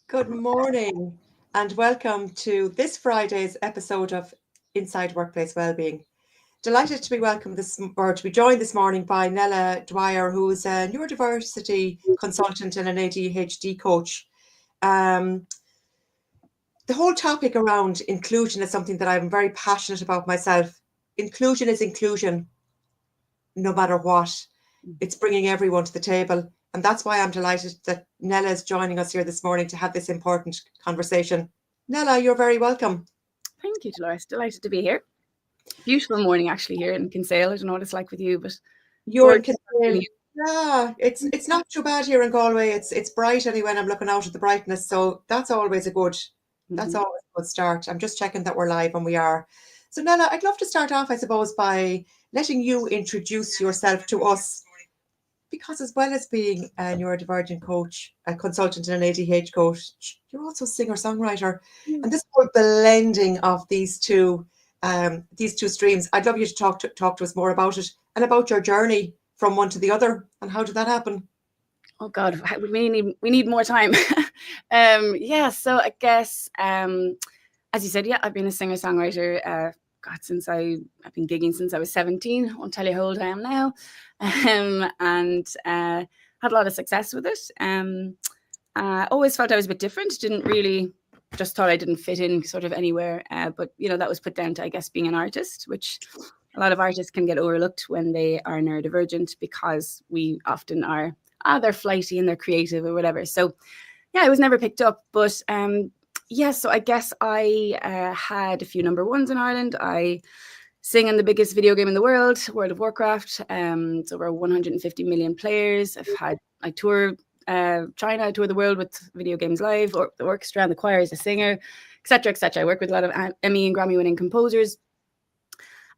Good morning and welcome to this Friday's episode of Inside Workplace Wellbeing. Delighted to be joined this morning by Nella, who's a neurodiversity consultant and an ADHD coach. The whole topic around inclusion is something that I'm very passionate about myself. Inclusion is inclusion, no matter what. It's bringing everyone to the table. And that's why I'm delighted that Nella is joining us here this morning to have this important conversation. Nella, you're very welcome. Thank you, Dolores. Delighted to be here. Beautiful morning actually here in Kinsale. I don't know what it's like with you, but you're in Kinsale. Yeah, it's not too bad here in Galway. It's bright anyway, and I'm looking out at the brightness. So that's always a good start. I'm just checking that we're live, and we are. So Nella, I'd love to start off, I suppose, by letting you introduce yourself to us. Because as well as being a neurodivergent coach, a consultant and an ADHD coach, you're also a singer-songwriter. And this whole blending of these two streams, I'd love you to talk to us more about it and about your journey from one to the other. And how did that happen? Oh God, we need more time. So I guess as you said, I've been a singer-songwriter. Since I've been gigging since I was 17. I won't tell you how old I am now. And had a lot of success with it. Always felt I was a bit different. Just thought I didn't fit in sort of anywhere. But that was put down to, I guess, being an artist, which a lot of artists can get overlooked when they are neurodivergent because we often are, they're flighty and they're creative or whatever. So I was never picked up. But so I guess I had a few number ones in Ireland. I sing in the biggest video game in the world, World of Warcraft. It's over 150 million players. I tour China, I tour the world with Video Games Live, or the orchestra and the choir as a singer, etc., etc. I work with a lot of Emmy and Grammy-winning composers.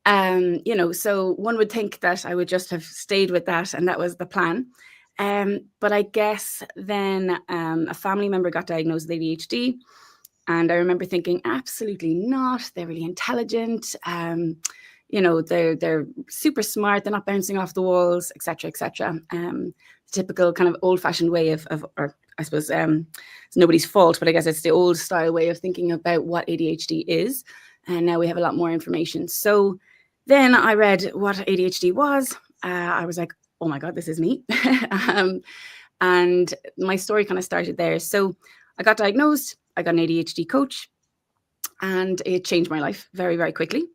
So one would think that I would just have stayed with that, and that was the plan. But I guess then a family member got diagnosed with ADHD. And I remember thinking, absolutely not. They're really intelligent. They're super smart. They're not bouncing off the walls, etc., etc. Typical kind of old-fashioned way of or I suppose it's nobody's fault, but I guess it's the old style way of thinking about what ADHD is. And now we have a lot more information. So then I read what ADHD was. I was like, oh my God, this is me. And my story kind of started there. So I got diagnosed. I got an ADHD coach, and it changed my life very, very quickly.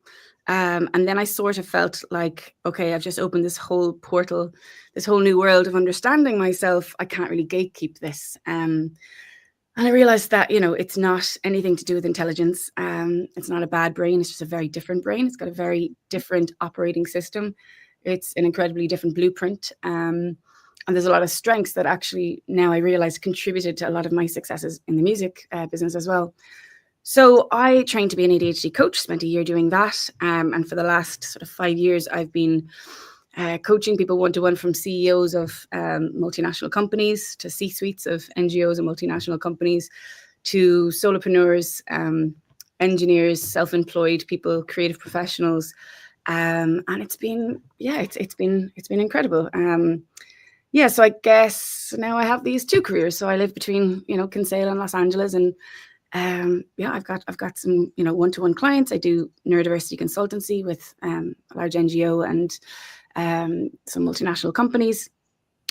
And then I sort of felt like, okay, I've just opened this whole portal, this whole new world of understanding myself. I can't really gatekeep this. And I realized that, it's not anything to do with intelligence. It's not a bad brain. It's just a very different brain. It's got a very different operating system. It's an incredibly different blueprint. And there's a lot of strengths that actually now I realize contributed to a lot of my successes in the music business as well. So I trained to be an ADHD coach, spent a year doing that. And for the last sort of 5 years, I've been coaching people one-to-one, from CEOs of multinational companies to C-suites of NGOs and multinational companies to solopreneurs, engineers, self-employed people, creative professionals. And it's been incredible. So I guess now I have these two careers. So I live between, Kinsale and Los Angeles, and I've got some, one-to-one clients. I do neurodiversity consultancy with a large NGO and some multinational companies,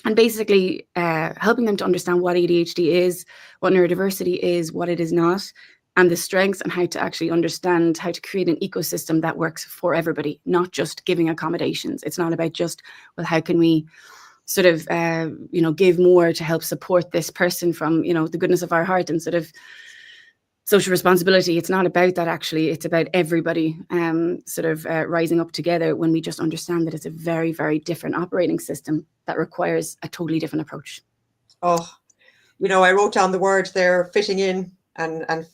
and basically helping them to understand what ADHD is, what neurodiversity is, what it is not, and the strengths, and how to actually understand how to create an ecosystem that works for everybody, not just giving accommodations. It's not about just, well, how can we sort of, give more to help support this person from, the goodness of our heart and sort of social responsibility. It's not about that, actually. It's about everybody rising up together when we just understand that it's a very, very different operating system that requires a totally different approach. Oh, I wrote down the word there, fitting in and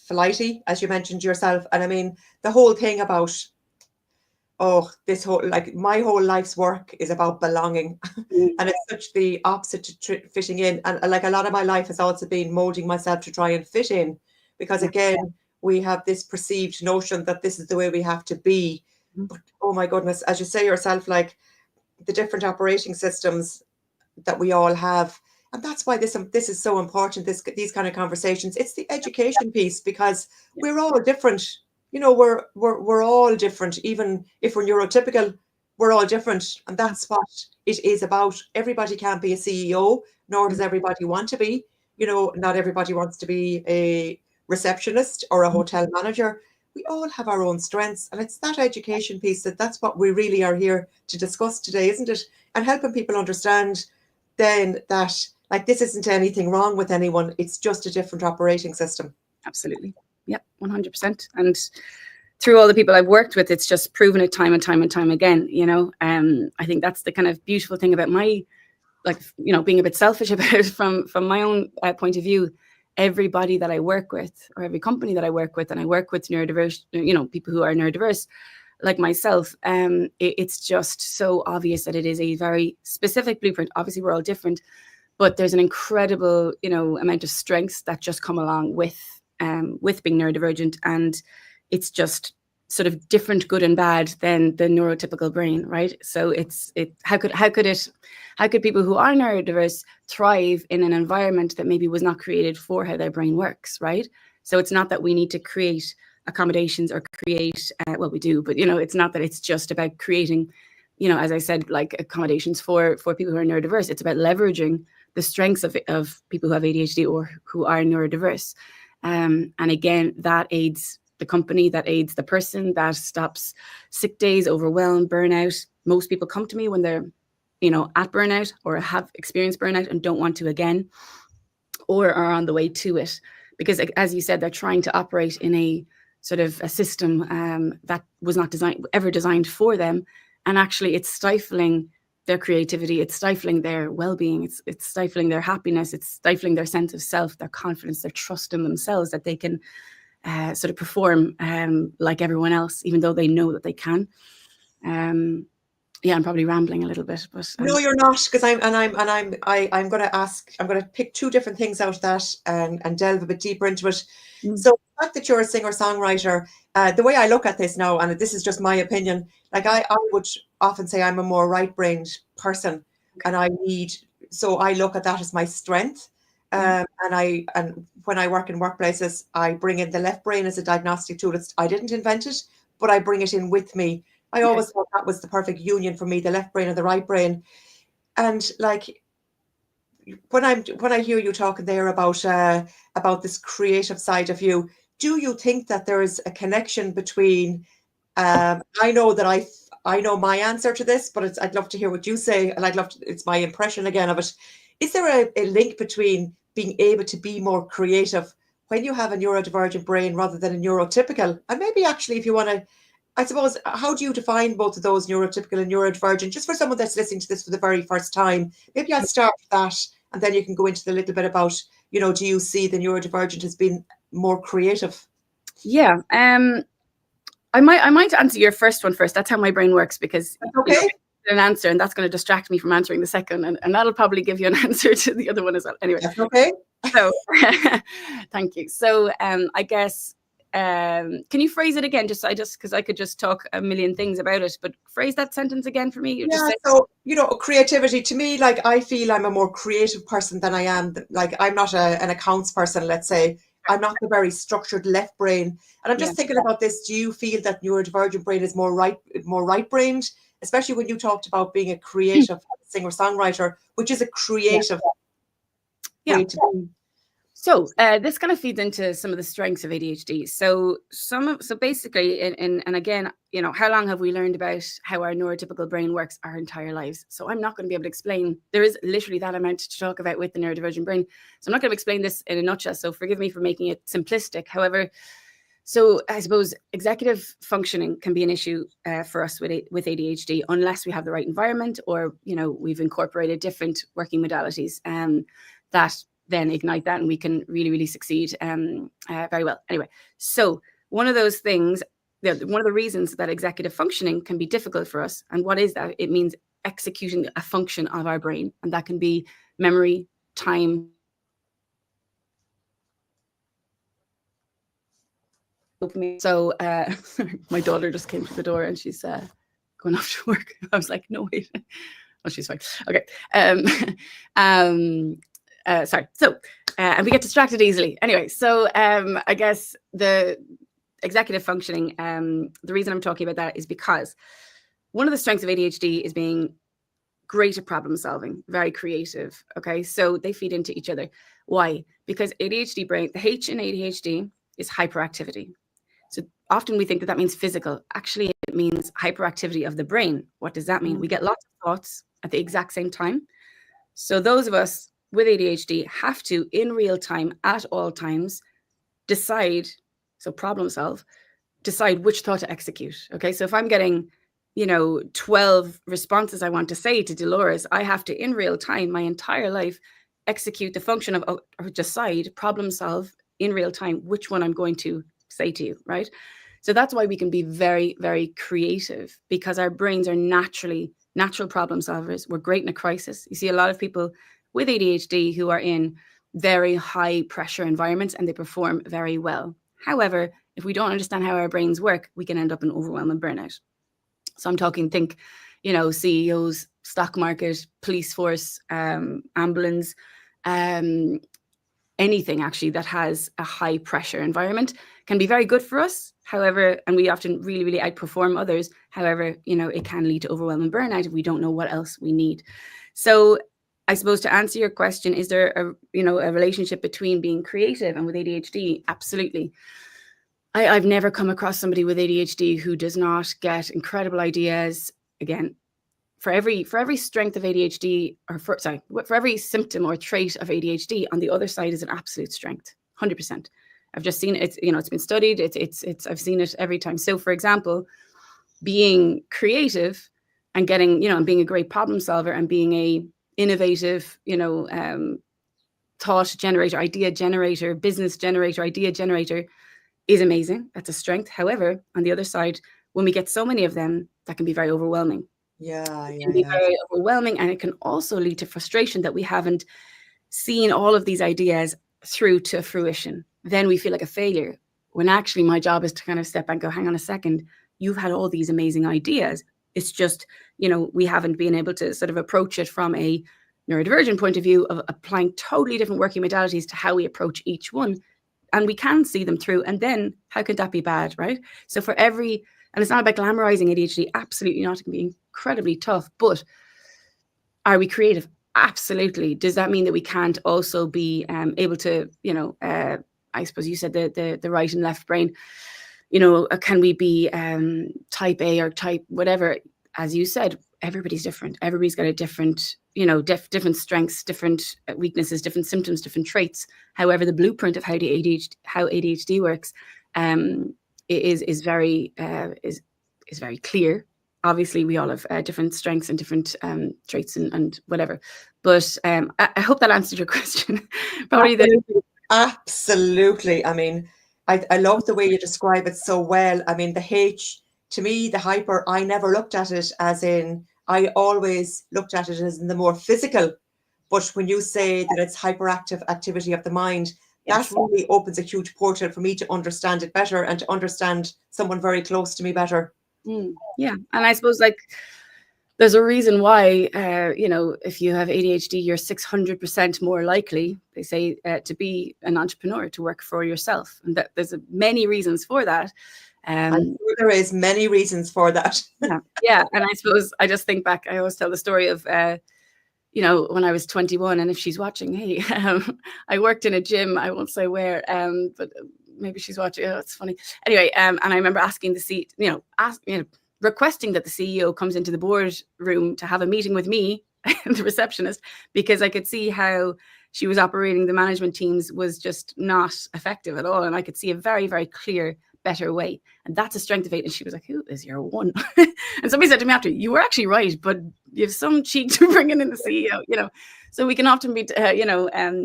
flighty, as you mentioned yourself. And I mean, the whole thing about, this whole, my whole life's work is about belonging. And it's such the opposite to fitting in. And a lot of my life has also been molding myself to try and fit in, because again, we have this perceived notion that this is the way we have to be. But oh my goodness, as you say yourself, the different operating systems that we all have, And that's why this is so important, these kind of conversations. It's the education piece, because we're all different. You know, we're all different. Even if we're neurotypical, we're all different. And that's what it is about. Everybody can't be a CEO, nor does everybody want to be. You know, not everybody wants to be a receptionist or a hotel manager. We all have our own strengths. And it's that education piece that's what we really are here to discuss today, isn't it? And helping people understand then that, like, this isn't anything wrong with anyone. It's just a different operating system. Absolutely. Yep, 100%. And through all the people I've worked with, it's just proven it time and time and time again, you know. I think that's the kind of beautiful thing about my, like, you know, being a bit selfish about it from my own point of view. Everybody that I work with, or every company that I work with, and I work with neurodiverse, you know, people who are neurodiverse, like myself, it's just so obvious that it is a very specific blueprint. Obviously, we're all different, but there's an incredible, you know, amount of strengths that just come along with being neurodivergent, and it's just sort of different, good and bad, than the neurotypical brain, right? So how could people who are neurodiverse thrive in an environment that maybe was not created for how their brain works, right? So it's not that we need to create accommodations or create, well, we do, but, you know, it's not that it's just about creating, you know, as I said, like accommodations for people who are neurodiverse. It's about leveraging the strengths of people who have ADHD or who are neurodiverse. And again, that aids the company, that aids the person, that stops sick days, overwhelm, burnout. Most people come to me when they're, you know, at burnout or have experienced burnout and don't want to again, or are on the way to it. Because, as you said, they're trying to operate in a sort of a system that was not ever designed for them. And actually, it's stifling their creativity, it's stifling their well-being, it's stifling their happiness, it's stifling their sense of self, their confidence, their trust in themselves, that they can sort of perform like everyone else, even though they know that they can. Yeah, I'm probably rambling a little bit, but no, you're not, because I'm going to pick two different things out of that and delve a bit deeper into it. So the fact that you're a singer-songwriter, the way I look at this now, and this is just my opinion, like I would often say I'm a more right-brained person, and I look at that as my strength. And when I work in workplaces, I bring in the left brain as a diagnostic tool. I didn't invent it, but I bring it in with me. I always thought that was the perfect union for me, the left brain and the right brain. And like, when I hear you talking there about this creative side of you, do you think that there is a connection between? I know that I know my answer to this, but I'd love to hear what you say, and it's my impression again of it. Is there a link between being able to be more creative when you have a neurodivergent brain rather than a neurotypical? And maybe actually, if you want to, I suppose, how do you define both of those, neurotypical and neurodivergent, just for someone that's listening to this for the very first time? Maybe I'll start with that, and then you can go into the little bit about, you know, do you see the neurodivergent as being more creative? Yeah. I might answer your first one first. That's how my brain works, because okay. You know, an answer, and that's going to distract me from answering the second, and that'll probably give you an answer to the other one as well. Anyway, that's okay. So thank you. So I guess can you phrase it again? Just because I could just talk a million things about it, but phrase that sentence again for me. So, you know, creativity to me, like, I feel I'm a more creative person than I am. Like, I'm not an accounts person, let's say. I'm not the very structured left brain. And I'm just thinking about this. Do you feel that neurodivergent brain is more right-brained, especially when you talked about being a creative singer-songwriter, which is a creative way to be? So this kind of feeds into some of the strengths of ADHD. So basically, and again, you know, how long have we learned about how our neurotypical brain works? Our entire lives. So I'm not going to be able to explain. There is literally that amount to talk about with the neurodivergent brain. So I'm not going to explain this in a nutshell. So forgive me for making it simplistic. However, so I suppose executive functioning can be an issue for us with ADHD, unless we have the right environment, or, you know, we've incorporated different working modalities that then ignite that, and we can really, really succeed very well. Anyway, so one of those things, one of the reasons that executive functioning can be difficult for us, and what is that? It means executing a function of our brain, and that can be memory, time. So my daughter just came to the door, and she's going off to work. I was like, no, wait. Oh, she's fine. Okay. and we get distracted easily. Anyway, so I guess the executive functioning, the reason I'm talking about that is because one of the strengths of ADHD is being great at problem solving, very creative. Okay, so they feed into each other. Why? Because ADHD brain, the H in ADHD is hyperactivity. So often we think that means physical. Actually, it means hyperactivity of the brain. What does that mean? We get lots of thoughts at the exact same time. So those of us with ADHD have to, in real time, at all times, decide, so problem solve, decide which thought to execute. Okay, so if I'm getting 12 responses I want to say to Dolores, I have to, in real time, my entire life, execute the function of, or decide, problem solve in real time, which one I'm going to say to you, right? So that's why we can be very, very creative, because our brains are natural problem solvers. We're great in a crisis. You see a lot of people with ADHD who are in very high pressure environments and they perform very well. However, if we don't understand how our brains work, we can end up in overwhelm and burnout. So I'm talking, think, CEOs, stock market, police force, ambulance, anything actually that has a high pressure environment can be very good for us. However, and we often really, really outperform others. However, it can lead to overwhelm and burnout if we don't know what else we need. So I suppose to answer your question, is there a relationship between being creative and with ADHD? Absolutely. I've never come across somebody with ADHD who does not get incredible ideas. Again, for every strength of ADHD, for every symptom or trait of ADHD, on the other side is an absolute strength, 100%. I've just seen it. It's been studied. I've seen it every time. So, for example, being creative and getting, and being a great problem solver and being a innovative, thought generator, idea generator, business generator, idea generator is amazing. That's a strength. However, on the other side, when we get so many of them, that can be very overwhelming. It can be very overwhelming, and it can also lead to frustration that we haven't seen all of these ideas through to fruition. Then we feel like a failure, when actually my job is to kind of step back and go, hang on a second, you've had all these amazing ideas. It's just, we haven't been able to sort of approach it from a neurodivergent point of view of applying totally different working modalities to how we approach each one. And we can see them through. And then how could that be bad, right? So and it's not about glamorizing ADHD, absolutely not. It can be incredibly tough, but are we creative? Absolutely. Does that mean that we can't also be able to, I suppose you said the right and left brain, can we be type A or type whatever? As you said, everybody's different. Everybody's got a different, different strengths, different weaknesses, different symptoms, different traits. However, the blueprint of how ADHD works is very clear. Obviously, we all have different strengths and different traits and whatever. But I hope that answered your question. Absolutely. I mean, I love the way you describe it so well. I mean, the H, to me, the hyper, I never looked at it as in, I always looked at it as in the more physical. But when you say that it's hyperactive activity of the mind, yes, that really opens a huge portal for me to understand it better and to understand someone very close to me better. Yeah. And I suppose there's a reason why, if you have ADHD, you're 600% more likely, they say, to be an entrepreneur, to work for yourself. And that there's many reasons for that. I'm sure there is many reasons for that. Yeah. And I suppose I just think back, I always tell the story of, when I was 21, and if she's watching, hey, I worked in a gym, I won't say where, but maybe she's watching. Oh, it's funny. Anyway, and I remember asking requesting that the CEO comes into the boardroom to have a meeting with me, the receptionist, because I could see how she was operating the management teams was just not effective at all. And I could see a very, very clear, better way. And that's a strength of it. And she was like, who is your one? And somebody said to me after, you were actually right, but you have some cheek to bringing in the CEO, So we can often be,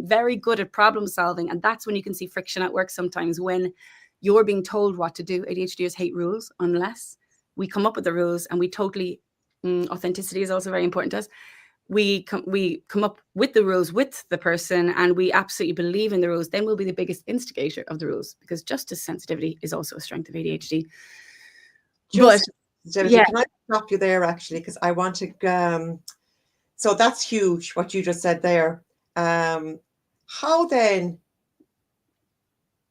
very good at problem solving. And that's when you can see friction at work sometimes, when you're being told what to do. ADHDers hate rules unless we come up with the rules, and we totally, authenticity is also very important to us. We come up with the rules with the person, and we absolutely believe in the rules. Then we'll be the biggest instigator of the rules, because justice sensitivity is also a strength of ADHD. Can I stop you there, actually, because I want to, so that's huge what you just said there. how then,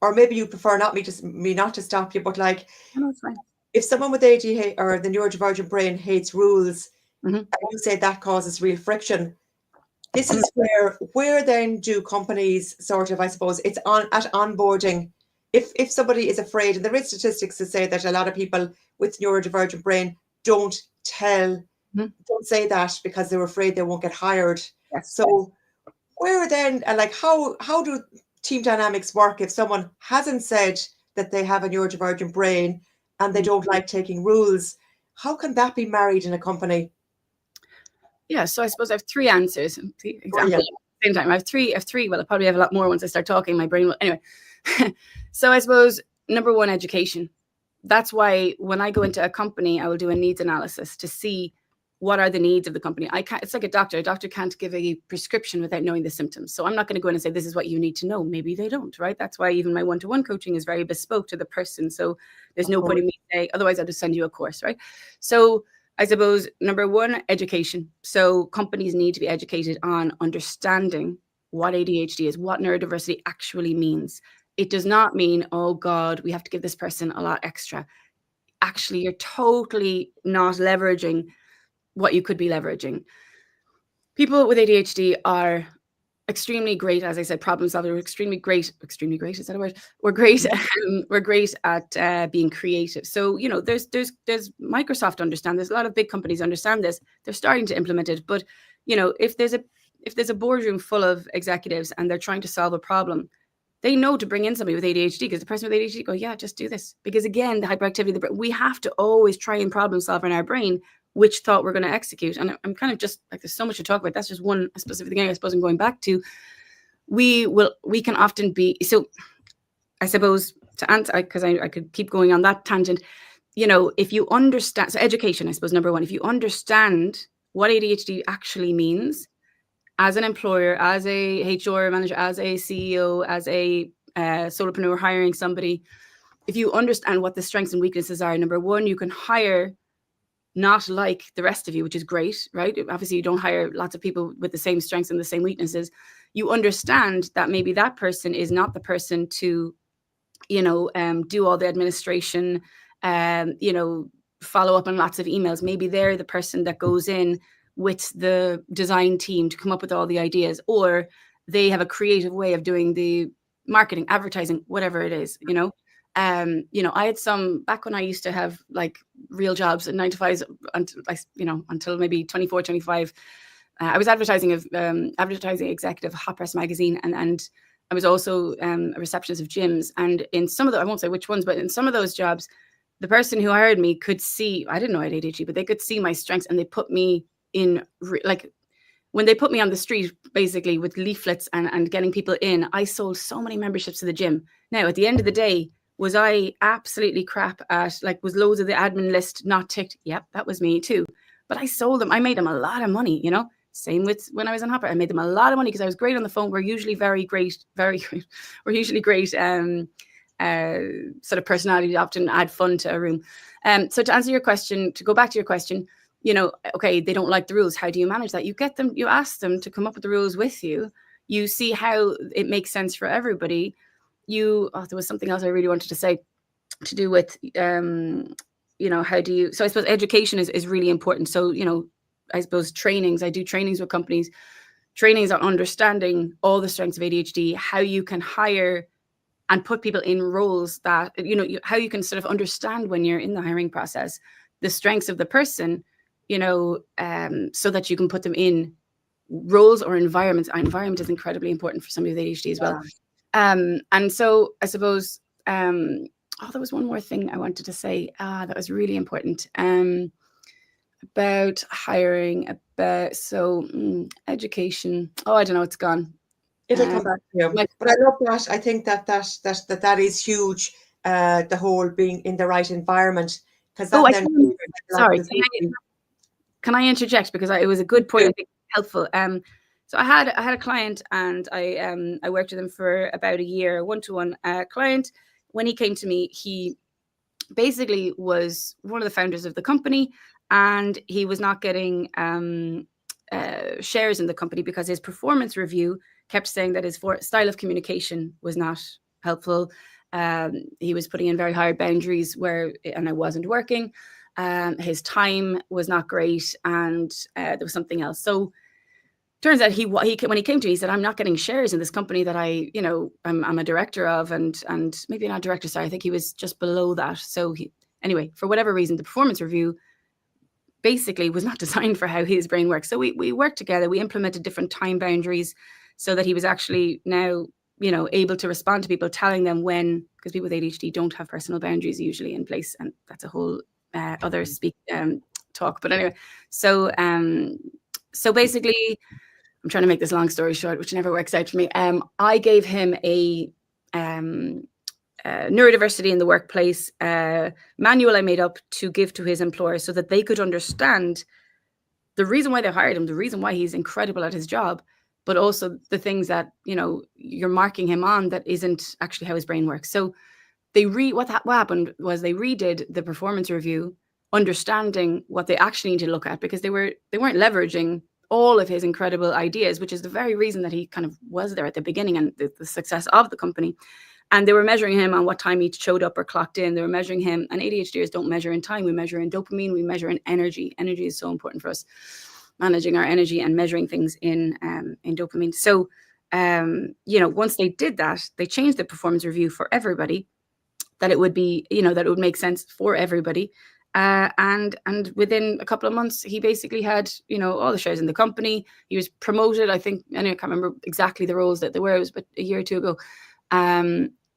or maybe you prefer me not to stop you, but like, No, it's fine. if someone with ADHD or the neurodivergent brain hates rules, Mm-hmm. and you say that causes real friction, this is where then do companies sort of, I suppose, it's at onboarding. If somebody is afraid, and there is statistics to say that a lot of people with neurodivergent brain don't say that because they're afraid they won't get hired. Yes. So where then, like, how do team dynamics work if someone hasn't said that they have a neurodivergent brain and they don't like taking rules? How can that be married in a company? Yeah, so I suppose I have three answers. Examples at the same time. I have three. Well, I'll probably have a lot more once I start talking. My brain will. Anyway. So I suppose number one, education. That's why when I go into a company, I will do a needs analysis to see what are the needs of the company. It's like a doctor. A doctor can't give a prescription without knowing the symptoms. So I'm not going to go in and say, this is what you need to know. Maybe they don't, right? That's why even my one-to-one coaching is very bespoke to the person. So there's no point in me saying, otherwise I'll just send you a course, right? So I suppose number one, education. So companies need to be educated on understanding what ADHD is, what neurodiversity actually means. It does not mean, oh God, we have to give this person a lot extra. Actually, you're totally not leveraging what you could be leveraging. People with ADHD are extremely great, as I said, problem solvers. We're extremely great. Extremely great, is that a word? We're great. We're great at being creative. So there's Microsoft understand. There's a lot of big companies understand this. They're starting to implement it. But if there's a boardroom full of executives and they're trying to solve a problem, they know to bring in somebody with ADHD, because the person with ADHD go, yeah, just do this. Because again, the hyperactivity of the brain, we have to always try and problem solve in our brain which thought we're going to execute. And I'm kind of just like, there's so much to talk about. That's just one specific thing I suppose I'm going back to. We can often be, so I suppose to answer, because I could keep going on that tangent, if you understand, so education, I suppose, number one, if you understand what ADHD actually means, as an employer, as a HR manager, as a CEO, as a solopreneur hiring somebody, if you understand what the strengths and weaknesses are, number one, you can hire not like the rest of you, which is great, right? Obviously, you don't hire lots of people with the same strengths and the same weaknesses. You understand that maybe that person is not the person to, do all the administration, follow up on lots of emails. Maybe they're the person that goes in with the design team to come up with all the ideas, or they have a creative way of doing the marketing, advertising, whatever it is, I had some back when I used to have like real jobs at 9 to 5 until maybe 24, 25. I was advertising executive Hot Press magazine, and I was also a receptionist of gyms. And in some of I won't say which ones, but in some of those jobs, the person who hired me could see, I didn't know I had ADHD, but they could see my strengths, and they put me in when they put me on the street, basically with leaflets and getting people in, I sold so many memberships to the gym. Now, at the end of the day, was I absolutely crap at, was loads of the admin list not ticked? Yep, that was me too. But I sold them. I made them a lot of money, Same with when I was on Hopper. I made them a lot of money because I was great on the phone. We're usually very great. We're usually great sort of personality, often add fun to a room. So to answer your question, to go back to your question, okay, they don't like the rules. How do you manage that? You ask them to come up with the rules with you. You see how it makes sense for everybody. There was something else I really wanted to say to do with, how do you, so I suppose education is really important. So, I suppose trainings, I do trainings with companies. Trainings are understanding all the strengths of ADHD, how you can hire and put people in roles that, how you can sort of understand when you're in the hiring process, the strengths of the person, so that you can put them in roles or environments. Environment is incredibly important for somebody with ADHD as well. And so I suppose, there was one more thing I wanted to say that was really important about hiring, education. Oh, I don't know, it's gone. It'll come back to you. But I love that. I think that is huge. The whole being in the right environment, because sorry. Can I interject, because it was a good point. I think helpful. So I had a client, and I worked with him for about a year, one-to-one client. When he came to me, he basically was one of the founders of the company, and he was not getting shares in the company because his performance review kept saying that his style of communication was not helpful. He was putting in very hard boundaries and it wasn't working. His time was not great, and there was something else. So turns out when he came to me, he said, I'm not getting shares in this company that I'm a director of, and maybe not director, sorry, I think he was just below that. So anyway, for whatever reason, the performance review basically was not designed for how his brain works. So we worked together, we implemented different time boundaries so that he was actually now, able to respond to people, telling them when, because people with ADHD don't have personal boundaries usually in place. And that's a whole other talk. But anyway, so basically, I'm trying to make this long story short, which never works out for me. I gave him a neurodiversity in the workplace manual I made up to give to his employer so that they could understand the reason why they hired him, the reason why he's incredible at his job, but also the things that, you're marking him on that isn't actually how his brain works. So what happened was they redid the performance review, understanding what they actually need to look at, because they weren't leveraging all of his incredible ideas, which is the very reason that he kind of was there at the beginning and the success of the company. And they were measuring him on what time he showed up or clocked in. They were measuring him, and ADHDers don't measure in time. We measure in dopamine. We measure in energy. Energy is so important for us, managing our energy and measuring things in dopamine. So, once they did that, they changed the performance review for everybody, that it would be, that it would make sense for everybody. And within a couple of months, he basically had, all the shares in the company. He was promoted. I think, I can't remember exactly the roles that they were. It was about a year or two ago.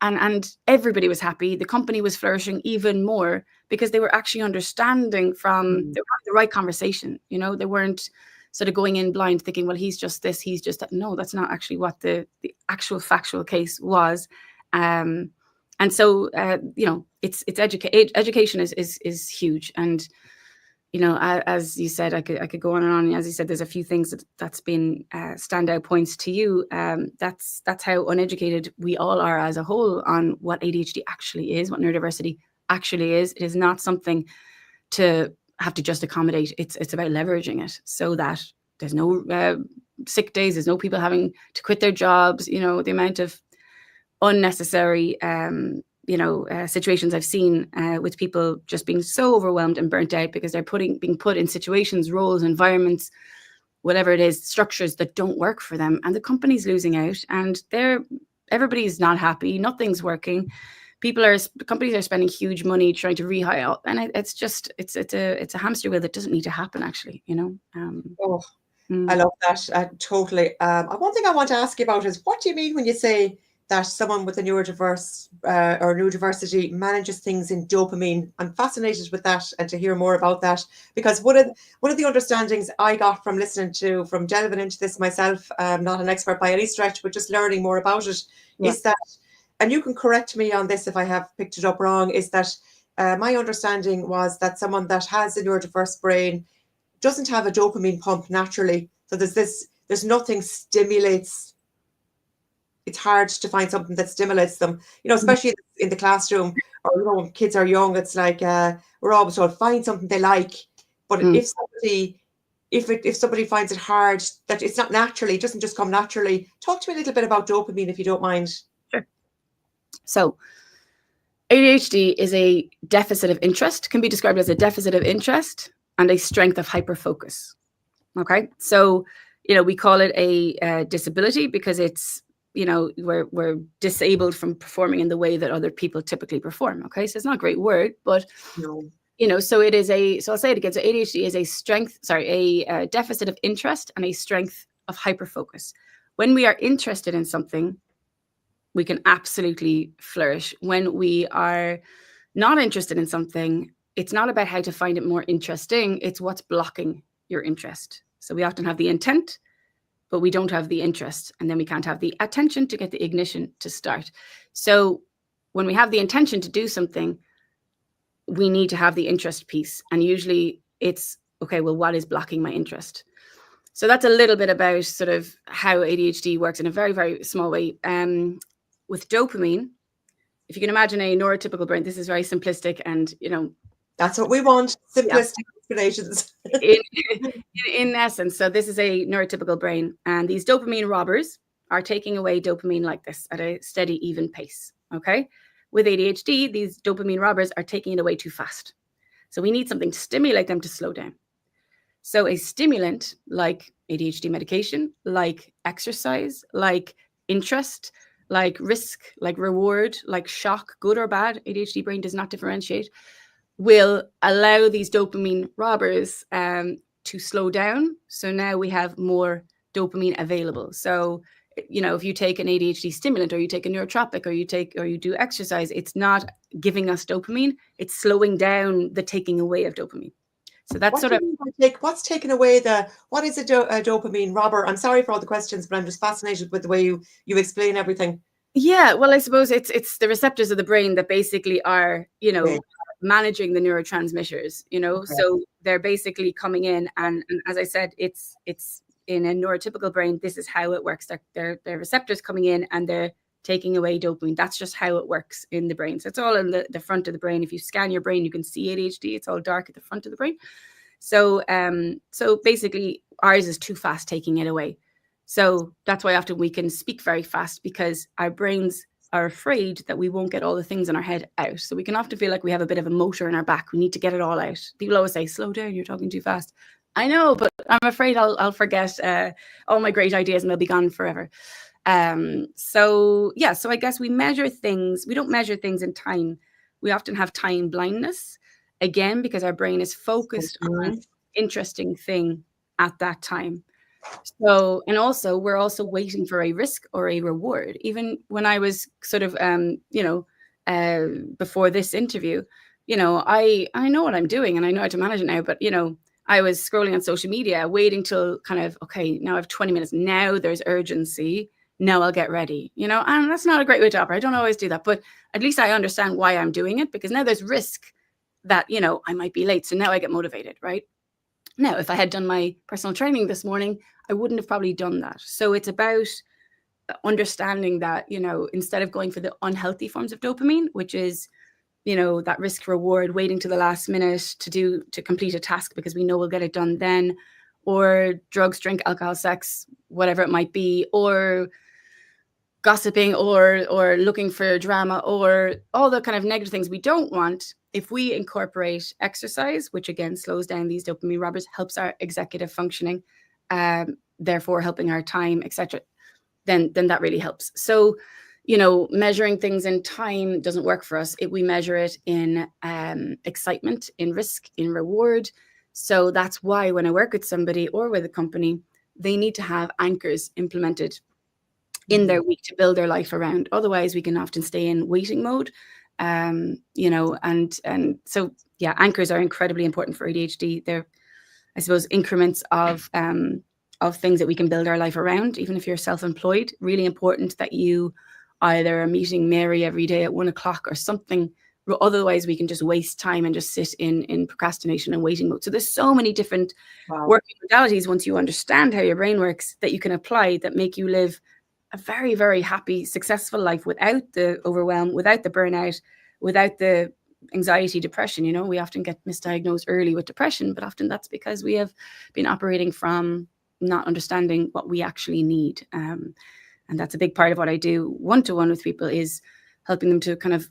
And everybody was happy. The company was flourishing even more because they were actually understanding they were having the right conversation. They weren't sort of going in blind thinking, well, he's just this, he's just that. No, that's not actually what the actual factual case was. And so, it's education is huge. And, as you said, I could go on and on. As you said, there's a few things that's been standout points to you. That's how uneducated we all are as a whole on what ADHD actually is, what neurodiversity actually is. It is not something to have to just accommodate. It's about leveraging it so that there's no sick days, there's no people having to quit their jobs. The amount of unnecessary situations I've seen with people just being so overwhelmed and burnt out because they're being put in situations, roles, environments, whatever it is, structures that don't work for them, and the company's losing out, and everybody's not happy, nothing's working. Companies are spending huge money trying to rehire, and it's a hamster wheel that doesn't need to happen, actually. I love that. Totally. One thing I want to ask you about is, what do you mean when you say that someone with a neurodiverse or neurodiversity manages things in dopamine? I'm fascinated with that, and to hear more about that, because one of the understandings I got from delving into this myself, not an expert by any stretch, but just learning more about it, is that, and you can correct me on this if I have picked it up wrong, is that my understanding was that someone that has a neurodiverse brain doesn't have a dopamine pump naturally. So there's nothing stimulates. It's hard to find something that stimulates them, especially in the classroom, or when kids are young. It's like we're always told, find something they like. But if somebody finds it hard, that it's not naturally, it doesn't just come naturally. Talk to me a little bit about dopamine, if you don't mind. Sure. So ADHD is a deficit of interest, can be described as a deficit of interest and a strength of hyperfocus. Okay, so we call it a disability because it's we're disabled from performing in the way that other people typically perform. Okay, so it's not a great word, but so it is so I'll say it again. So ADHD is a deficit of interest and a strength of hyperfocus. When we are interested in something, we can absolutely flourish. When we are not interested in something, it's not about how to find it more interesting, it's what's blocking your interest. So we often have the intent, but we don't have the interest, and then we can't have the attention to get the ignition to start. So when we have the intention to do something, we need to have the interest piece. And usually it's, okay, well, what is blocking my interest? So that's a little bit about sort of how ADHD works in a very, very small way. With dopamine, if you can imagine a neurotypical brain, this is very simplistic, and that's what we want, simplistic explanations. in essence, so this is a neurotypical brain, and these dopamine robbers are taking away dopamine like this at a steady, even pace. Okay. With ADHD, these dopamine robbers are taking it away too fast. So we need something to stimulate them to slow down. So a stimulant like ADHD medication, like exercise, like interest, like risk, like reward, like shock, good or bad, ADHD brain does not differentiate, will allow these dopamine robbers to slow down. So now we have more dopamine available. So, you know, if you take an ADHD stimulant or you take a neurotropic or you do exercise, it's not giving us dopamine, it's slowing down the taking away of dopamine. So that's sort of what's taken away what is a dopamine robber? I'm sorry for all the questions, but I'm just fascinated with the way you explain everything. Yeah, well, I suppose it's the receptors of the brain that basically are, you know, Okay. managing the neurotransmitters, you know, Okay. so they're basically coming in and as I said, it's in a neurotypical brain, this is how it works. They're receptors coming in and they're taking away dopamine. That's just how it works in the brain. So it's all in the front of the brain. If you scan your brain, you can see ADHD. It's all dark at the front of the brain. So so basically ours is too fast taking it away. So that's why often we can speak very fast because our brains are afraid that we won't get all the things in our head out. So we can often feel like we have a bit of a motor in our back. We need to get it all out. People always say, slow down, you're talking too fast. I know, but I'm afraid I'll forget all my great ideas and they'll be gone forever. So yeah, so I guess we measure things. We don't measure things in time. We often have time blindness, again, because our brain is focused on an interesting thing at that time. So, and also we're also waiting for a risk or a reward. Even when I was sort of, you know, before this interview, you know, I know what I'm doing and I know how to manage it now, but, you know, I was scrolling on social media, waiting till kind of, okay, now I have 20 minutes. Now there's urgency. Now I'll get ready, you know, and that's not a great way to operate. I don't always do that, but at least I understand why I'm doing it because now there's risk that, you know, I might be late. So now I get motivated, right? Now, if I had done my personal training this morning, I wouldn't have probably done that. So it's about understanding that, you know, instead of going for the unhealthy forms of dopamine, which is, you know, that risk reward, waiting to the last minute to complete a task because we know we'll get it done then, or drugs, drink, alcohol, sex, whatever it might be, or gossiping or looking for drama or all the kind of negative things we don't want. If we incorporate exercise, which again slows down these dopamine robbers, helps our executive functioning, therefore helping our time, etc., then that really helps. So, you know, measuring things in time doesn't work for us. We measure it in excitement, in risk, in reward. So that's why when I work with somebody or with a company, they need to have anchors implemented in their week to build their life around. Otherwise, we can often stay in waiting mode. You know, and so yeah, anchors are incredibly important for ADHD. They're, I suppose, increments of things that we can build our life around. Even if you're self-employed, really important that you either are meeting Mary every day at 1 o'clock or something. Otherwise, we can just waste time and just sit in procrastination and waiting mode. So there's so many different working modalities once you understand how your brain works that you can apply that make you live a very, very happy, successful life without the overwhelm, without the burnout, without the anxiety, depression. You know, we often get misdiagnosed early with depression, but often that's because we have been operating from not understanding what we actually need. And that's a big part of what I do one-to-one with people, is helping them to kind of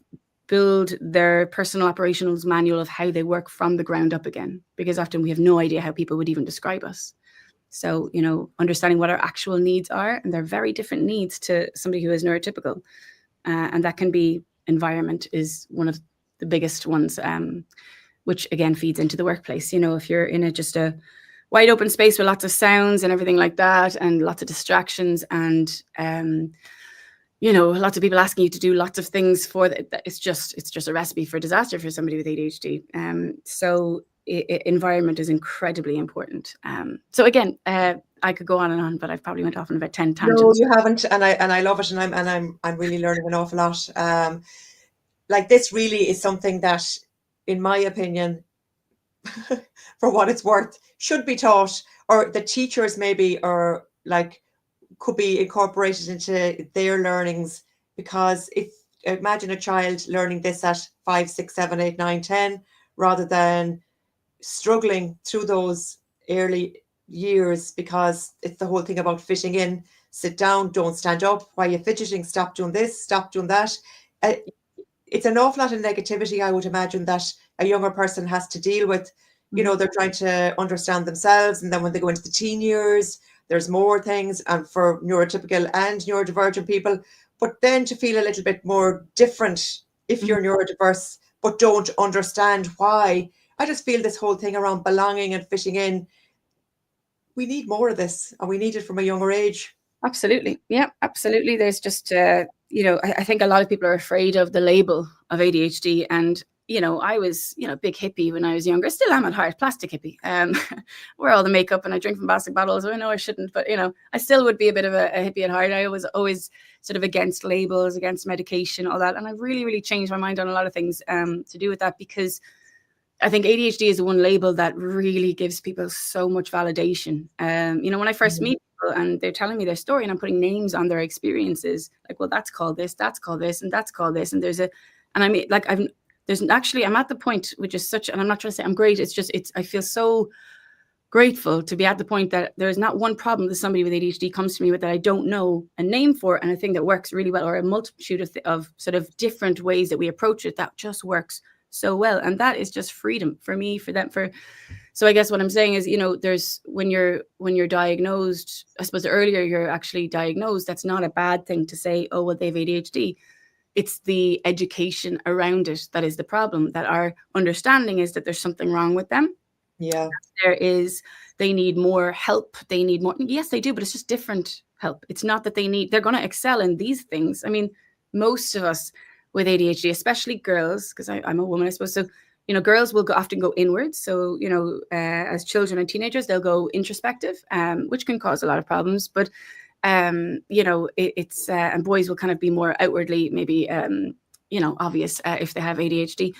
build their personal operations manual of how they work from the ground up again, because often we have no idea how people would even describe us. So, you know, understanding what our actual needs are, and they're very different needs to somebody who is neurotypical. And that can be environment is one of the biggest ones, which again feeds into the workplace. You know, if you're in just a wide open space with lots of sounds and everything like that, and lots of distractions, and you know, lots of people asking you to do lots of things for that, it's just a recipe for disaster for somebody with ADHD. So environment is incredibly important. So again, I could go on, but I've probably went off on about 10 tangents. No, you haven't, and I love it, and I'm really learning an awful lot. Like, this really is something that, in my opinion, for what it's worth, should be taught, or the teachers maybe, or like could be incorporated into their learnings. Because if imagine a child learning this at 5, 6, 7, 8, 9, 10, rather than struggling through those early years, because it's the whole thing about fitting in. sit down, don't stand up, why are you fidgeting, stop doing this, stop doing that. It's an awful lot of negativity, I would imagine, that a younger person has to deal with. You know, they're trying to understand themselves, and then when they go into the teen years, there's more things, and for neurotypical and neurodivergent people, but then to feel a little bit more different if you're neurodiverse, but don't understand why. I just feel this whole thing around belonging and fitting in, we need more of this, and we need it from a younger age. Absolutely. Yeah, absolutely. There's just, you know, I think a lot of people are afraid of the label of ADHD. And, you know, I was, you know, big hippie when I was younger. Still am at heart, plastic hippie. Wear all the makeup and I drink from plastic bottles. I know I shouldn't, but, you know, I still would be a bit of a hippie at heart. I was always sort of against labels, against medication, all that. And I've really, really changed my mind on a lot of things to do with that, because I think ADHD is the one label that really gives people so much validation. You know, when I first meet people and they're telling me their story and I'm putting names on their experiences, like, well, that's called this, and that's called this. And I mean, like, I'm at the point, which is such, and I'm not trying to say I'm great. It's just, I feel so grateful to be at the point that there is not one problem that somebody with ADHD comes to me with that I don't know a name for, and a thing that works really well, or a multitude of sort of different ways that we approach it that just works so well. And that is just freedom for me, for them, so I guess what I'm saying is, you know, there's, when you're diagnosed, I suppose the earlier you're actually diagnosed, that's not a bad thing to say, oh, well, they have ADHD. It's the education around it that is the problem, that our understanding is that there's something wrong with them. Yeah. They need more help. They need more. Yes, they do, but it's just different help. It's not that they're going to excel in these things. I mean, most of us with ADHD, especially girls, because I'm a woman, I suppose. So, you know, girls will often go inwards. So, you know, as children and teenagers, they'll go introspective, which can cause a lot of problems. But, you know, it's and boys will kind of be more outwardly, maybe, you know, obvious if they have ADHD.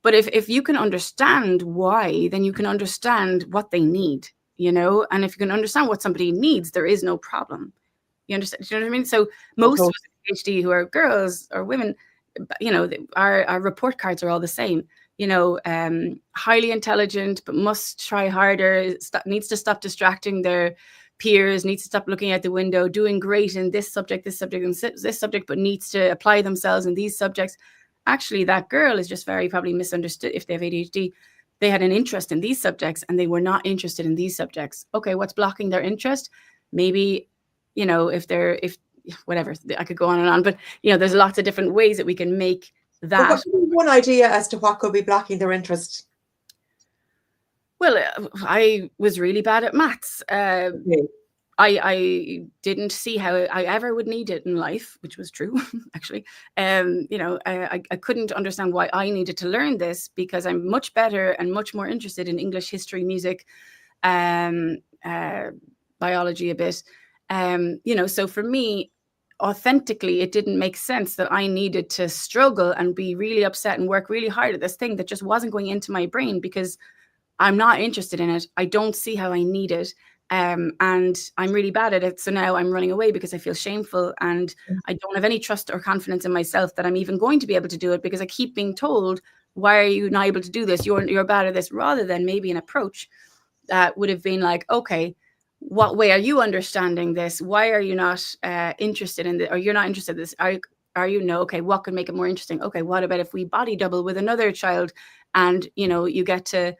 But if you can understand why, then you can understand what they need, you know, and if you can understand what somebody needs, there is no problem. You understand? Do you know what I mean? So most of us with ADHD who are girls or women, you know, our report cards are all the same. You know, highly intelligent, but must try harder, needs to stop distracting their peers, needs to stop looking out the window, doing great in this subject, and this subject, but needs to apply themselves in these subjects. Actually, that girl is just very probably misunderstood. If they have ADHD, they had an interest in these subjects and they were not interested in these subjects. Okay, what's blocking their interest? Maybe, you know, if whatever, I could go on and on, but, you know, there's lots of different ways that we can make that. One idea as to what could be blocking their interest? Well, I was really bad at maths. I didn't see how I ever would need it in life, which was true, actually. You know, I couldn't understand why I needed to learn this, because I'm much better and much more interested in English, history, music, biology a bit. You know, so for me, authentically, it didn't make sense that I needed to struggle and be really upset and work really hard at this thing that just wasn't going into my brain, because I'm not interested in it. I don't see how I need it. And I'm really bad at it. So now I'm running away because I feel shameful, and I don't have any trust or confidence in myself that I'm even going to be able to do it, because I keep being told, why are you not able to do this? You're bad at this, rather than maybe an approach that would have been like, okay, what way are you understanding this? Why are you not interested in this? Or you're not interested in this? Are you? No. Okay. What could make it more interesting? Okay. What about if we body double with another child, and, you know, you get to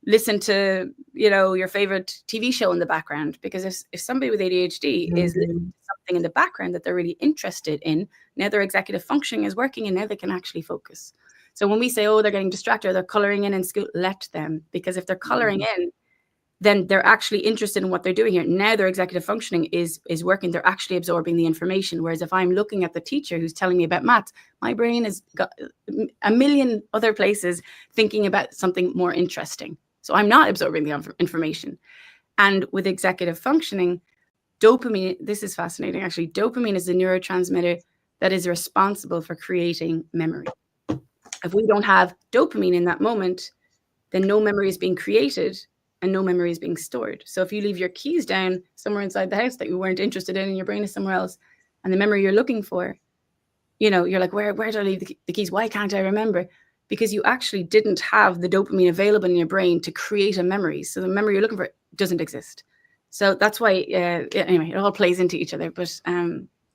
listen to, you know, your favorite TV show in the background? Because if somebody with ADHD is listening to something in the background that they're really interested in, now their executive functioning is working, and now they can actually focus. So when we say, oh, they're getting distracted, or they're coloring in school, let them, because if they're coloring in, then they're actually interested in what they're doing here. Now their executive functioning is working. They're actually absorbing the information. Whereas if I'm looking at the teacher who's telling me about maths, my brain has got a million other places thinking about something more interesting. So I'm not absorbing the information. And with executive functioning, dopamine, this is fascinating actually, dopamine is the neurotransmitter that is responsible for creating memory. If we don't have dopamine in that moment, then no memory is being created and no memory is being stored. So if you leave your keys down somewhere inside the house that you weren't interested in, and your brain is somewhere else, and the memory you're looking for, you know, you're like, where did I leave the keys? Why can't I remember? Because you actually didn't have the dopamine available in your brain to create a memory. So the memory you're looking for doesn't exist. So that's why, anyway, it all plays into each other. But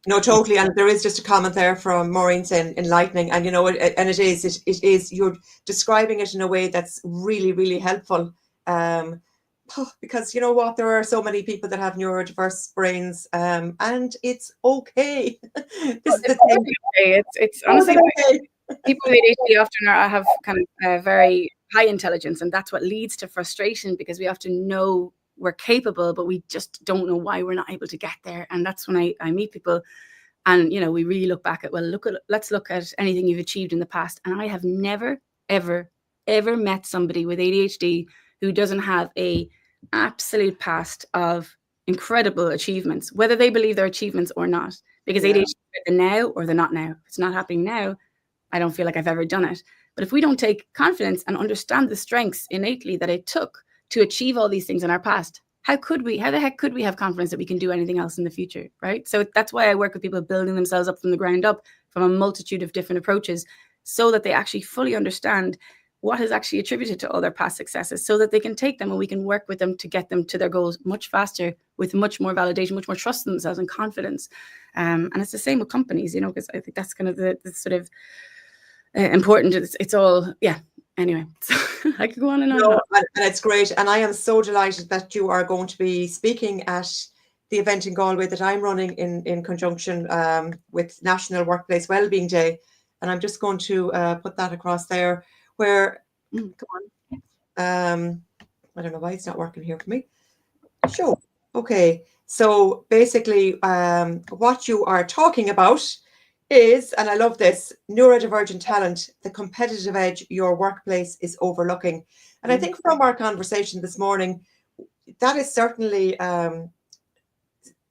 no, totally. And there is just a comment there from Maureen saying enlightening. And, you know, it is, you're describing it in a way that's really, really helpful. Because you know what, there are so many people that have neurodiverse brains, and it's okay. This is the thing. It's honestly okay. People with ADHD often have kind of very high intelligence, and that's what leads to frustration, because we often know we're capable, but we just don't know why we're not able to get there. And that's when I meet people, and you know, we really look back at, well, let's look at anything you've achieved in the past. And I have never, ever met somebody with ADHD who doesn't have a absolute past of incredible achievements, whether they believe they're achievements or not. Because ADHD is the now or the not now. If it's not happening now, I don't feel like I've ever done it. But if we don't take confidence and understand the strengths innately that it took to achieve all these things in our past, how the heck could we have confidence that we can do anything else in the future, right? So that's why I work with people building themselves up from the ground up, from a multitude of different approaches, so that they actually fully understand what is actually attributed to all their past successes, so that they can take them and we can work with them to get them to their goals much faster, with much more validation, much more trust in themselves and confidence. And it's the same with companies, you know, because I think that's kind of the sort of important. It's all, yeah. Anyway, so I could go on and on. No, and it's great. And I am so delighted that you are going to be speaking at the event in Galway that I'm running in conjunction with National Workplace Wellbeing Day. And I'm just going to put that across there, where, come on. I don't know why it's not working here for me. Sure. Okay. So basically, what you are talking about is, and I love this, neurodivergent talent, the competitive edge your workplace is overlooking. And I think from our conversation this morning, that is certainly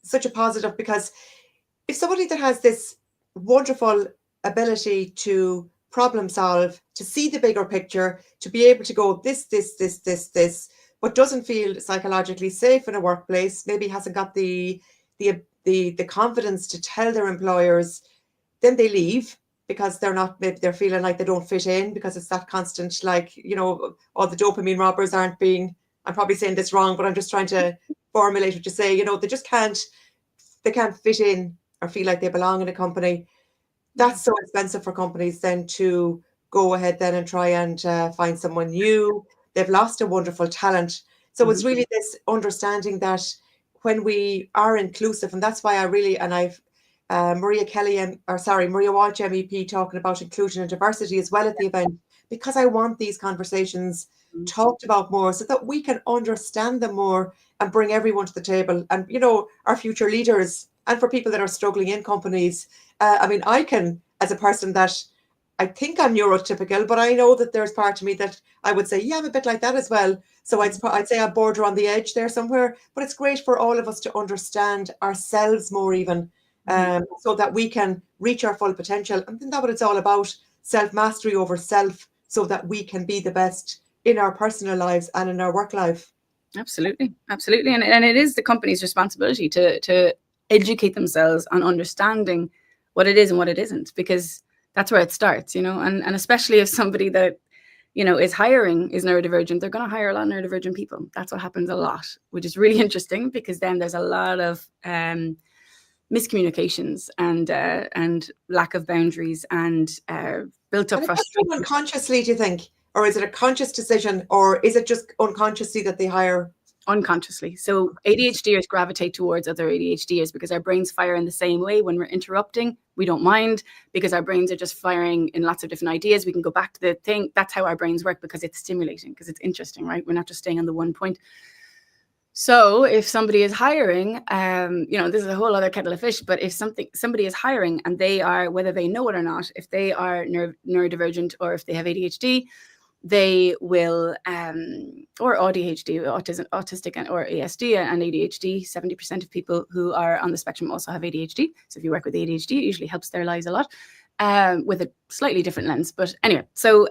such a positive, because if somebody that has this wonderful ability to problem solve, to see the bigger picture, to be able to go this, but doesn't feel psychologically safe in a workplace, maybe hasn't got the confidence to tell their employers, then they leave because they're feeling like they don't fit in, because it's that constant, like, you know, all the dopamine robbers aren't being, I'm probably saying this wrong, but I'm just trying to formulate what you say, you know, they can't fit in or feel like they belong in a company. That's so expensive for companies then to go ahead then and try and find someone new. They've lost a wonderful talent. So it's really this understanding that when we are inclusive, and that's why I've Maria Walsh MEP talking about inclusion and diversity as well at the event, because I want these conversations talked about more so that we can understand them more and bring everyone to the table. And, you know, our future leaders, and for people that are struggling in companies, I mean, I can, as a person that I think I'm neurotypical, but I know that there's part of me that I would say, yeah, I'm a bit like that as well. So I'd say I border on the edge there somewhere, but it's great for all of us to understand ourselves more even, so that we can reach our full potential. And that's what it's all about, self-mastery over self, so that we can be the best in our personal lives and in our work life. Absolutely. And it is the company's responsibility to educate themselves on understanding what it is and what it isn't, because that's where it starts, you know, and especially if somebody that, you know, is hiring is neurodivergent, they're going to hire a lot of neurodivergent people. That's what happens a lot, which is really interesting, because then there's a lot of miscommunications and lack of boundaries and built up frustration. Unconsciously, do you think? Or is it a conscious decision, or is it just unconsciously that they hire? Unconsciously. So ADHDers gravitate towards other ADHDers because our brains fire in the same way. When we're interrupting, we don't mind, because our brains are just firing in lots of different ideas. We can go back to the thing. That's how our brains work, because it's stimulating, because it's interesting, right? We're not just staying on the one point. So if somebody is hiring, you know, this is a whole other kettle of fish, but if somebody is hiring and they are, whether they know it or not, if they are neurodivergent or if they have ADHD, they will, or ADHD, autistic or ASD and ADHD, 70% of people who are on the spectrum also have ADHD. So if you work with ADHD, it usually helps their lives a lot, with a slightly different lens. But anyway, so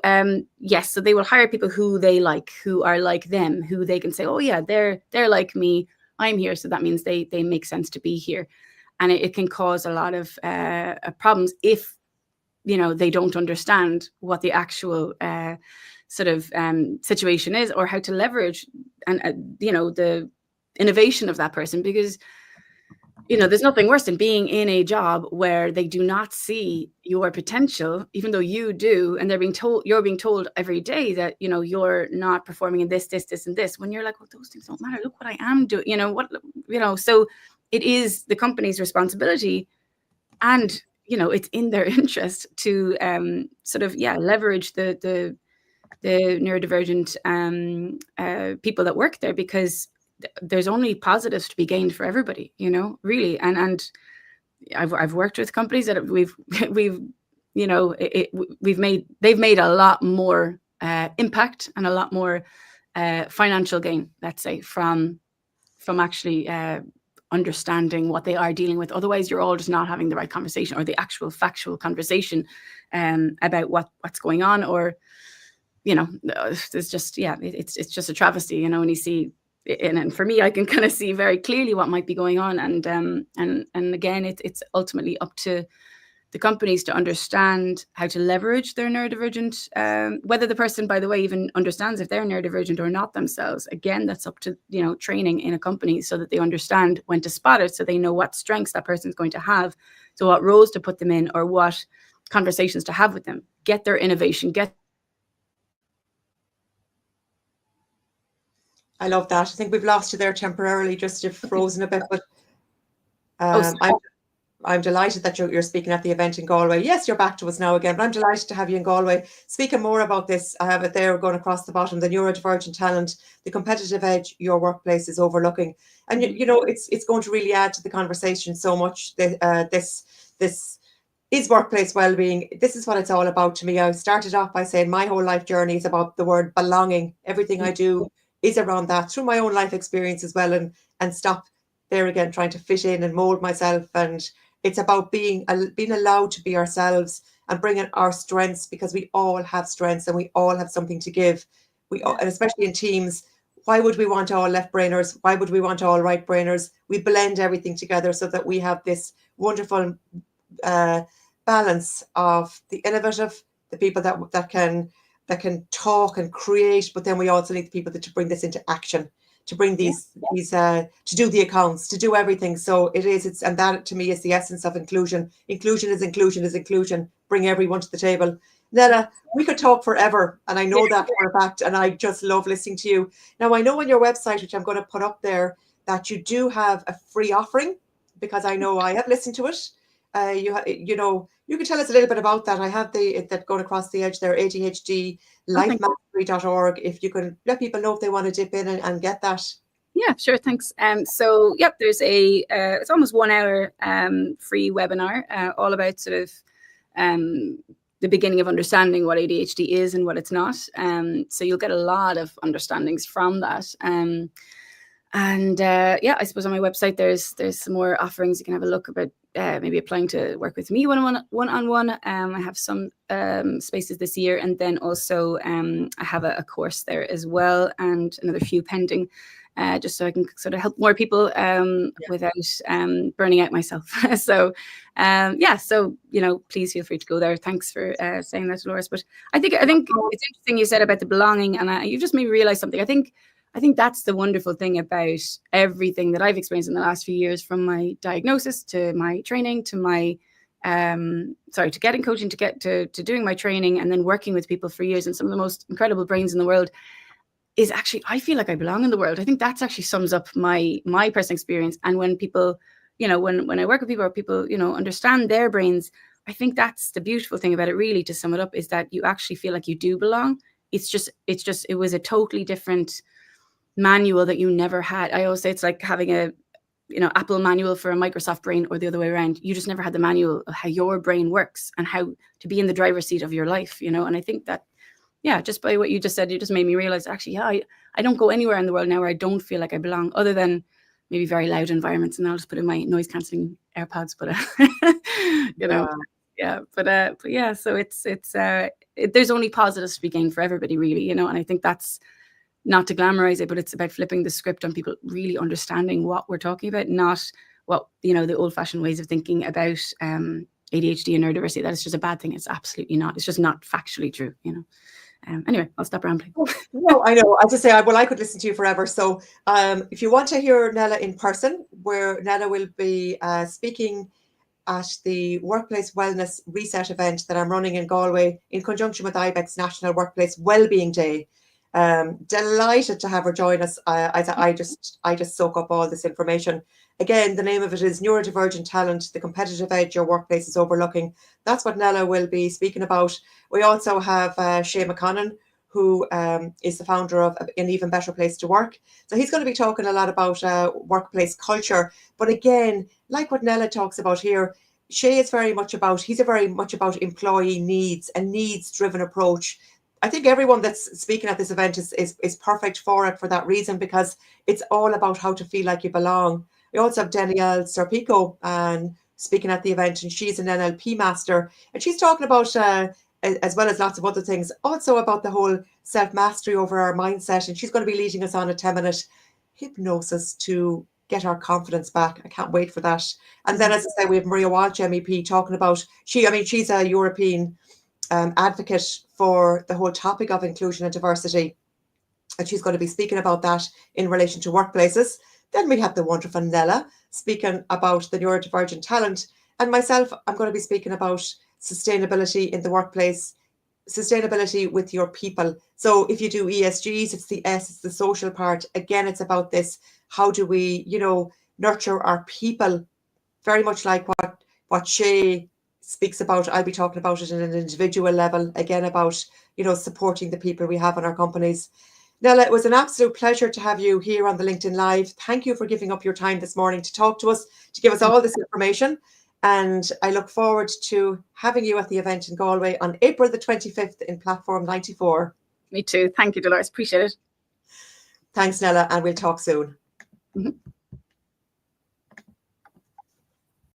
yes, so they will hire people who they like, who are like them, who they can say, oh yeah, they're like me, I'm here. So that means they make sense to be here. And it can cause a lot of problems if, you know, they don't understand what the actual sort of situation is, or how to leverage and you know, the innovation of that person, because there's nothing worse than being in a job where they do not see your potential, even though you do, and you're being told every day that you're not performing in this, and this, when you're like, well, those things don't matter. Look what I am doing. So it is the company's responsibility, and it's in their interest to leverage the neurodivergent people that work there, because there's only positives to be gained for everybody, really. And I've worked with companies that they've made a lot more impact and a lot more financial gain, let's say, from actually understanding what they are dealing with. Otherwise, you're all just not having the right conversation, or the actual factual conversation about what's going on, or it's just it's just a travesty, and you see. And for me, I can kind of see very clearly what might be going on, and again, it's ultimately up to the companies to understand how to leverage their neurodivergent, whether the person, by the way, even understands if they're neurodivergent or not themselves. Again, that's up to training in a company, so that they understand when to spot it, so they know what strengths that person's going to have, so what roles to put them in, or what conversations to have with them. Get their innovation, I love that. I think we've lost you there temporarily, just you've frozen a bit, but I'm delighted that you're speaking at the event in Galway. Yes, you're back to us now again, but I'm delighted to have you in Galway. Speaking more about this, I have it there going across the bottom: the neurodivergent talent, the competitive edge your workplace is overlooking. And it's going to really add to the conversation so much. This is workplace well-being. This is what it's all about to me. I started off by saying my whole life journey is about the word belonging. Everything I do is around that, through my own life experience as well, and stop there again trying to fit in and mold myself. And it's about being allowed to be ourselves and bringing our strengths, because we all have strengths and we all have something to give. And especially in teams, why would we want all left-brainers? Why would we want all right-brainers? We blend everything together so that we have this wonderful balance of the innovative, the people that can talk and create, but then we also need the people to bring this into action, to bring these to do the accounts, to do everything. So and that to me is the essence of inclusion. Inclusion is inclusion. Bring everyone to the table. Nella, we could talk forever, and I know that for a fact, and I just love listening to you. Now, I know on your website, which I'm going to put up there, that you do have a free offering, because I know I have listened to it. You can tell us a little bit about that. I have that going across the edge there, ADHD, lifemastery.org. If you can let people know if they want to dip in and get that. Yeah, sure. Thanks. So, there's it's almost 1 hour free webinar all about sort of the beginning of understanding what ADHD is and what it's not. So you'll get a lot of understandings from that. I suppose on my website there's some more offerings. You can have a look about maybe applying to work with me one-on-one. I have some spaces this year, and then also I have a course there as well, and another few pending, just so I can sort of help more people without burning out myself. So please feel free to go there. Thanks for saying that, Dolores. But I think it's interesting you said about the belonging, and you just made me realize something. I think that's the wonderful thing about everything that I've experienced in the last few years, from my diagnosis to my training to my to getting coaching, to get to doing my training, and then working with people for years and some of the most incredible brains in the world, is actually I feel like I belong in the world. I think that's actually sums up my personal experience. And when people, when I work with people, or people, understand their brains, I think that's the beautiful thing about it, really, to sum it up, is that you actually feel like you do belong. It was a totally different manual that you never had. I always say it's like having a Apple manual for a Microsoft brain, or the other way around. You just never had the manual of how your brain works and how to be in the driver's seat of your life, and I think that just by what you just said, you just made me realize, actually, I don't go anywhere in the world now where I don't feel like I belong, other than maybe very loud environments, and I'll just put in my noise cancelling AirPods, but so it's there's only positives to be gained for everybody, really, and I think that's not to glamorize it, but it's about flipping the script on people really understanding what we're talking about, not what, the old-fashioned ways of thinking about ADHD and neurodiversity, that it's just a bad thing. It's absolutely not. It's just not factually true, Anyway, I'll stop rambling. No, I know. As I say, I could listen to you forever. So if you want to hear Nella in person, where Nella will be speaking at the Workplace Wellness Reset event that I'm running in Galway in conjunction with IBEX National Workplace Wellbeing Day. Delighted to have her join us. I just soak up all this information. Again, the name of it is Neurodivergent Talent, the competitive edge your workplace is overlooking. That's what Nella will be speaking about. We also have Shay McConnon, who is the founder of An Even Better Place to Work. So he's going to be talking a lot about workplace culture. But again, like what Nella talks about here, Shay is very much about employee needs, a needs-driven approach. I think everyone that's speaking at this event is perfect for it for that reason, because it's all about how to feel like you belong. We also have Danielle Serpico speaking at the event, and she's an NLP master, and she's talking about, as well as lots of other things, also about the whole self-mastery over our mindset, and she's going to be leading us on a 10-minute hypnosis to get our confidence back. I can't wait for that. And then, as I say, we have Maria Walsh, MEP, talking about, she's a European advocate for the whole topic of inclusion and diversity, and she's going to be speaking about that in relation to workplaces. Then we have the wonderful Nella speaking about the neurodivergent talent, and myself, I'm going to be speaking about sustainability in the workplace, sustainability with your people. So if you do ESGs, it's the S, it's the social part. Again, it's about this, how do we, nurture our people, very much like what Shay speaks about. I'll be talking about it at an individual level, again, about, supporting the people we have in our companies. Nella, it was an absolute pleasure to have you here on the LinkedIn Live. Thank you for giving up your time this morning to talk to us, to give us all this information. And I look forward to having you at the event in Galway on April the 25th in Platform 94. Me too. Thank you, Dolores. Appreciate it. Thanks, Nella, and we'll talk soon.